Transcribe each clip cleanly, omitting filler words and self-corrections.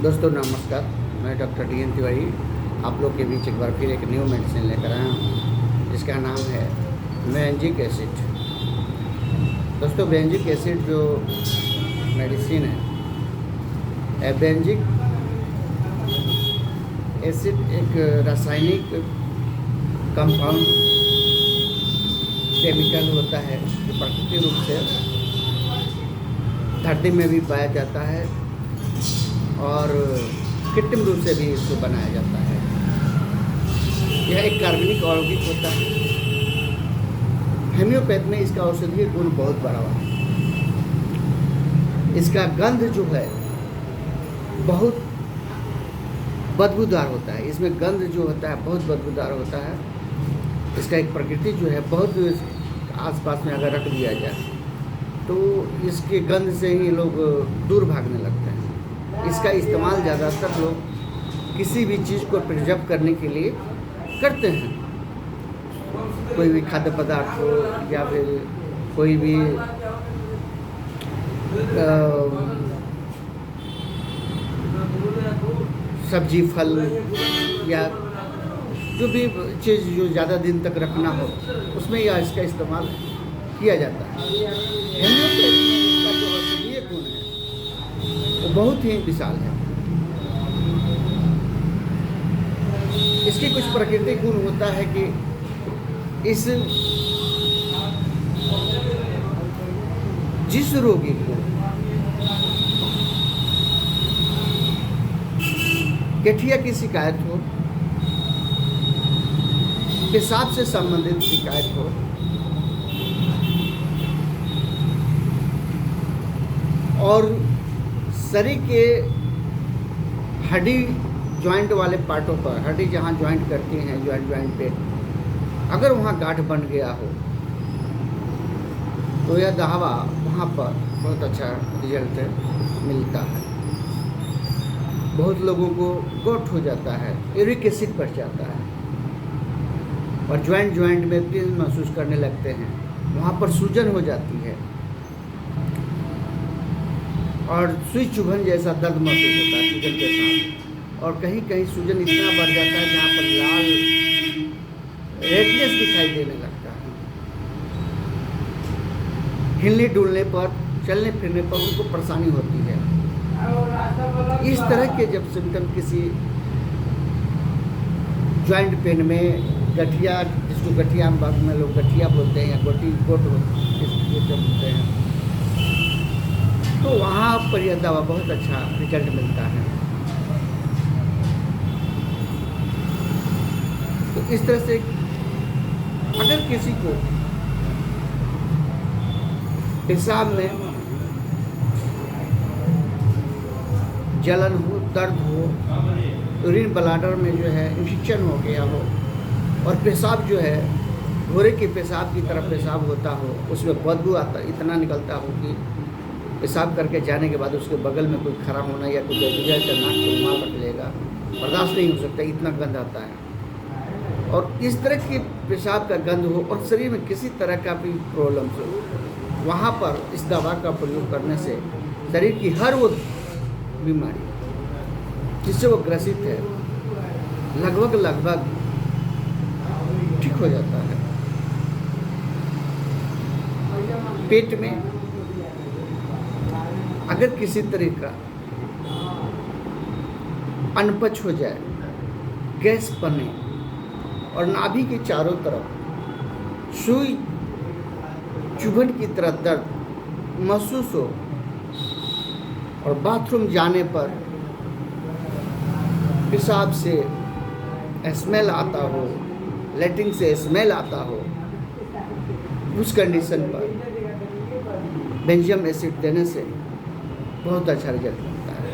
दोस्तों नमस्कार, मैं डॉक्टर DN तिवारी आप लोग के बीच एक बार फिर एक न्यू मेडिसिन लेकर आया हूँ जिसका नाम है बेंजिक एसिड। दोस्तों बेंजिक एसिड जो मेडिसिन है, बेंजिक एसिड एक रासायनिक कंपाउंड केमिकल होता है जो प्राकृतिक रूप से धरती में भी पाया जाता है और कृत्रिम रूप से भी इसको बनाया जाता है। यह एक कार्बनिक यौगिक होता है। होम्योपैथ में इसका औषधीय गुण बहुत बड़ा है। इसका गंध जो है बहुत बदबूदार होता है। इसमें गंध जो होता है बहुत बदबूदार होता है। इसका एक प्रकृति जो है बहुत आसपास में अगर रख दिया जाए तो इसके गंध से ही लोग दूर भागने लगते हैं। इसका इस्तेमाल ज़्यादातर लोग किसी भी चीज़ को प्रिजर्व करने के लिए करते हैं। कोई भी खाद्य पदार्थ हो या फिर कोई भी सब्जी फल या जो भी चीज़ जो ज़्यादा दिन तक रखना हो उसमें यह इसका इस्तेमाल किया जाता है। होम्योपैथ में इसका जो औषधीय गुण है वो बहुत ही विशाल है। इसके कुछ प्राकृतिक गुण होता है कि जिस रोगी को गठिया की शिकायत हो, पेशाब से संबंधित शिकायत हो और शरीर के हड्डी जॉइंट वाले पार्टों पर, हड्डी जहाँ जॉइंट करती हैं जॉइंट पे अगर वहाँ गांठ बन गया हो तो यह दवा वहाँ पर बहुत अच्छा रिजल्ट मिलता है। बहुत लोगों को गोट हो जाता है, यूरिक एसिड बढ़ जाता है और जॉइंट में पेन महसूस करने लगते हैं, वहाँ पर सूजन हो जाती है और सुई चुभन जैसा दर्द महसूस होता है सूजन के साथ। और कहीं कहीं सूजन इतना बढ़ जाता है जहाँ पर लाल रेडनेस दिखाई देने लगता है। हिलने डुलने पर, चलने फिरने पर उनको परेशानी होती है। इस तरह के जब सिम्टम किसी जॉइंट पेन में, गठिया जिसको गठिया में लोग गठिया बोलते हैं या गोट बोलते हैं, तो वहाँ पर यह दवा बहुत अच्छा रिजल्ट मिलता है। तो इस तरह से अगर किसी को पेशाब में जलन हो, दर्द हो, यूरिन ब्लैडर में जो है इन्फेक्शन हो गया हो और पेशाब जो है घोड़े के पेशाब की तरह पेशाब होता हो, उसमें बदबू आता इतना निकलता हो कि पेशाब करके जाने के बाद उसके बगल में कोई खड़ा होना या कोई नाक को रुमाल रख लेगा, बर्दाश्त नहीं हो सकता, इतना गंध आता है। और इस तरह के पेशाब का गंध हो और शरीर में किसी तरह का भी प्रॉब्लम हो, वहाँ पर इस दवा का प्रयोग करने से शरीर की हर वो बीमारी जिससे वो ग्रसित है लगभग ठीक हो जाता है। पेट में अगर किसी तरह का अनपच हो जाए, गैस बने और नाभि के चारों तरफ सुई चुभन की तरह दर्द महसूस हो और बाथरूम जाने पर पेशाब से स्मेल आता हो, लैट्रिन से स्मेल आता हो, उस कंडीशन पर बेंजियम एसिड देने से बहुत अच्छा रिजल्ट मिलता है।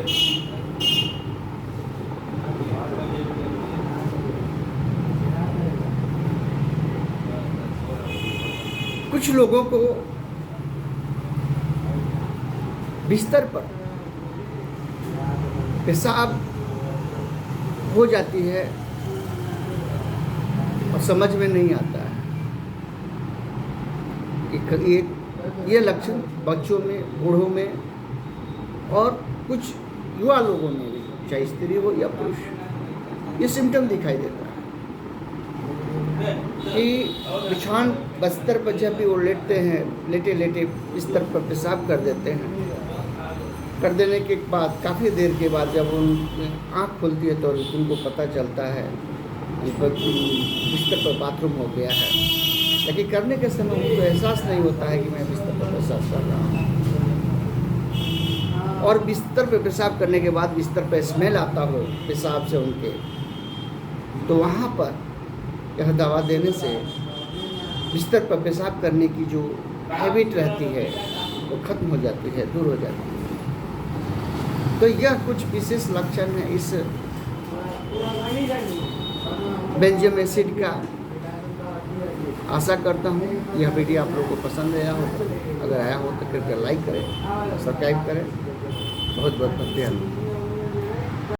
कुछ लोगों को बिस्तर पर पेशाब हो जाती है और समझ में नहीं आता है। ये लक्षण बच्चों में, बूढ़ों में और कुछ युवा लोगों में भी, चाहे स्त्री हो या पुरुष, ये सिम्टम दिखाई देता है कि बिछावन बिस्तर पर जब भी वो लेटते हैं, लेटे लेटे बिस्तर पर पेशाब कर देते हैं। कर देने के बाद काफ़ी देर के बाद जब उन आँख खुलती है तो उनको पता चलता है कि बिस्तर पर बाथरूम हो गया है, लेकिन करने के समय उनको एहसास नहीं होता है कि मैं बिस्तर पर पेशाब कर रहा हूँ। और बिस्तर पर पेशाब करने के बाद बिस्तर पर स्मेल आता हो पेशाब से उनके, तो वहाँ पर यह दवा देने से बिस्तर पर पेशाब करने की जो हैबिट रहती है वो खत्म हो जाती है, दूर हो जाती है। तो यह कुछ विशेष लक्षण है इस बेंजोम एसिड का। आशा करता हूँ यह वीडियो आप लोगों को पसंद आया हो। अगर आया हो तो कृपया लाइक करें, सब्सक्राइब करें। बहुत बहुत धन्यवाद।